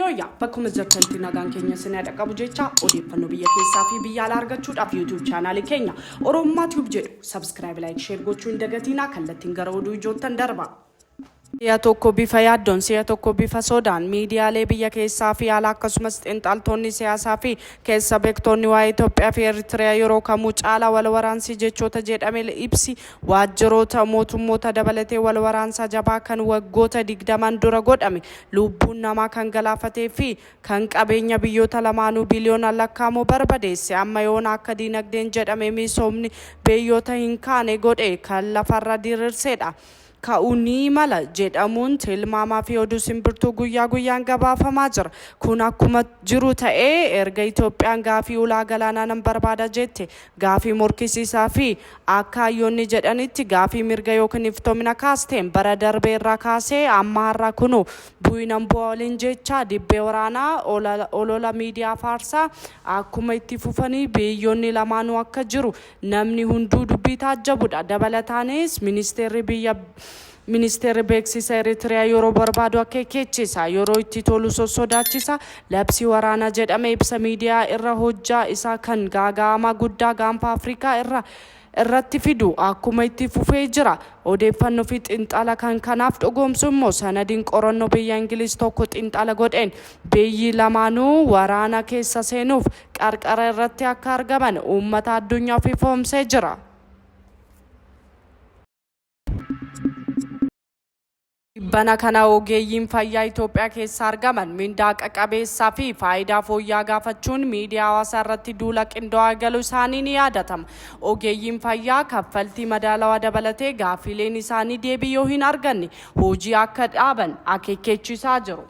Yooyyaa bakkuma jirtantti nagaan keenya sinaa dhaqqabu jecha odeeffannoo biyya keessaa fi biyya alaa argachuudhaaf YouTube chaanaalii keenya Oromummaa Tube jedhu subscribe like share gochuu hin dagatinaa kallattiin gara oduu ijoottan darba. Siya tokko bifa yaaddoon siya tokko bifa sodaan miidiyaalee biyya keessaa fi alaa akkasumas xiinxaltoonni siyaasaa fi keessa beektoonni waa'ee Itiyoophiyaa fi Ertiraa yeroo kamuu caalaa wal waraansi jechoota jedhame ibsi waajjiroota mootummoota dabalatee wal waraansa jabaa kan waggoota 20 dura godhame lubbuun namaa kan galaafatee fi kan qabeenya biyyoota lamaanuu biliyoona lakkaa'amu barbadeesse amma yoona akka diinagdeen jedhame misoomni biyyoota hin kaane godhe kan lafarra diriirsedha. Ka'uunii mala jedhamuun tilmaamaa fi oduu simbirtuu guyyaa guyyaan gabaafamaa jira. Kun akkuma jiru ta'ee erga Itoophiyaan gaafii ulaa galaanaa nan barbaada jette gaafii morkisiisaa fi akka hayyoonni jedhanitti gaafii mirga yookiin iftoomina kaasteen bara darbee irraa kaasee amma har'a kunu bu'inan bu'aa waliin jecha dibbee waraanaa olola miidiyaa faarsaa akkuma itti fufanii biyyoonni lamaanuu akka jiru namni hunduu dubbii taajjabudha. Dabalataanis Ministeerri beeksisa Ertiraa yeroo barbaadu akeekkachiisa yeroo itti tolu sosodaachisa labsii waraana jedhame ibsa miidiyaa irra hojjaa isaa kan gaaga'ama guddaa gaanfa Afrikaa irratti fidu akkuma itti fufee jira. Odeeffannoo fi xiinxala kanaaf dhugoomsu immoo sanadiin qorannoo biyya Ingiliz tokko xiinxala godheen biyyi lamaanuu waraana keessa seenuuf qarqara irratti akka argaman uummata addunyaaf ifoomsee jira. Bana kana ogeeyyiin fayyaa Itiyoophiyaa keessa argaman mindaa qaqqabeessaa fi faayidaa fooyya'aa gaafachuun miidiyaa hawaasaa irratti duula qindaa'aa galuu isaanii ni yaadatama. Ogeeyyiin fayyaa kaffaltii madaalawaa dabalatee gaaffileen isaanii deebii yoo hin arganne hojii akka dhaaban akeekkachiisaa jiru.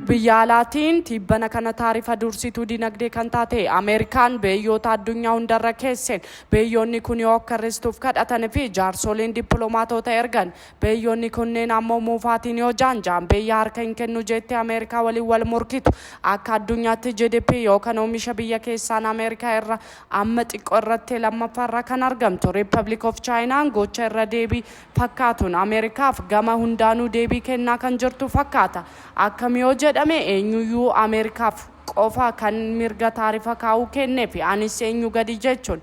Biyya alaatiin tibbana kana taarifa dursituu diinagdee kan taate Ameerikaan biyyoota addunyaa hundarra keesseen biyyoonni kun yoo akka ristuuf kadhatan fi jaarsoleen dippiloomaatota ergan biyyoonni kunneen ammoo muufaatiin yoo jaanjaan biyya harka hin kennu jette Ameerikaa waliin wal morkitu akka addunyaatti GDP yookaan oomisha biyya keessaan Ameerikaa irra amma xiqqoo irratti lammaffaarra kan argamtu Republic of Chaayinaan gocha irra deebii fakkaatuun Ameerikaaf gama hundaanuu deebii kennaa kan jirtu fakkaata. Akkam yoo jedhame eenyuyyuu Ameerikaaf qofa kan mirga taarifa kaa'uu kennee fi anis eenyu gadi jechuun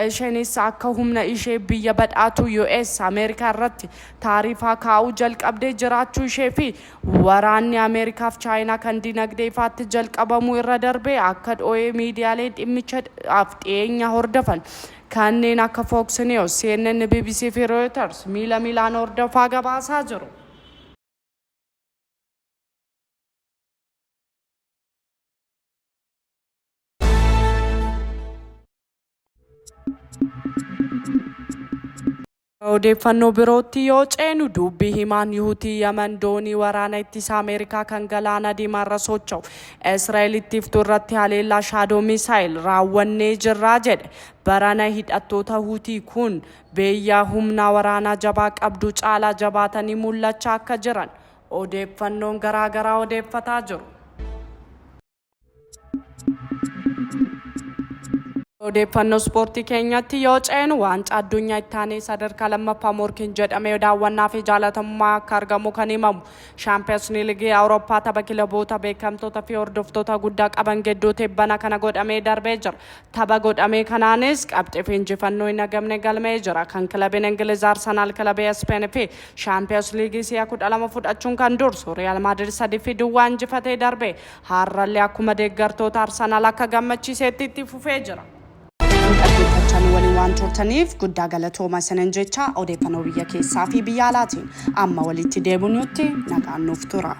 isheenis akka humna ishee biyya badhaatu US Ameerikaa irratti taarifa kaa'uu jalqabdee jiraachuu ishee fi waraanni Ameerikaaf Chaayinaa kan diinagdee ifaatti jalqabamuu irra darbee akka dhoo'ee miidiyaalee dhimmichaaf dhiyeenya hordofan kanneen akka Fox News, CNN, BBC fi Reuters miilaan hordofaa gabaasaa jiru. Odeeffannoo birootti yoo ceenu dubbii himaan Yihuutii Yaman doonii waraana ittisa Ameerikaa kan galaana diimaarra socho'u Israa'elitti iftuu irratti haleellaa shaadoo misaayil raawwannee jirraa jedhe. Barana hidhattoota Huutii kun biyya humna waraanaa jabaa qabdu caalaa jabaatanii mul'achaa akka jiran odeeffannoon garaagaraa odeeffataa jiru. Odeeffannoo ispoortii keenyatti yoo ceenu waancaa addunyaa itti aanee sadarkaa lammaffaa morkiin jedhamee daawwannaa fi jaalatamummaa akka argamu kan himamu Champions League Awurooppaa tapha kilaboota beekamtoota fi hordoftoota guddaa qaban gidduutti bana kana godhamee darbee jira. Tapha godhamee kanaanis qabxii fi injifannoo hin argamne galmee jira. Kan kilabiin Ingiliz Arsenaal kilabii Speen fi Champions League si'a 12 fudhachuun kan dursu Real Madrid 3-2 injifatee darbee har'allee akkuma deeggartoota Arsenaal akka gammachiisetti itti fufee jira. Dhaggeeffachaa waliin waan turtaniif guddaa galatooma isiniin jecha odeeffannoo biyya keessaa fi biyya alaatiin amma walitti deebinutti nagaan nuuf tura.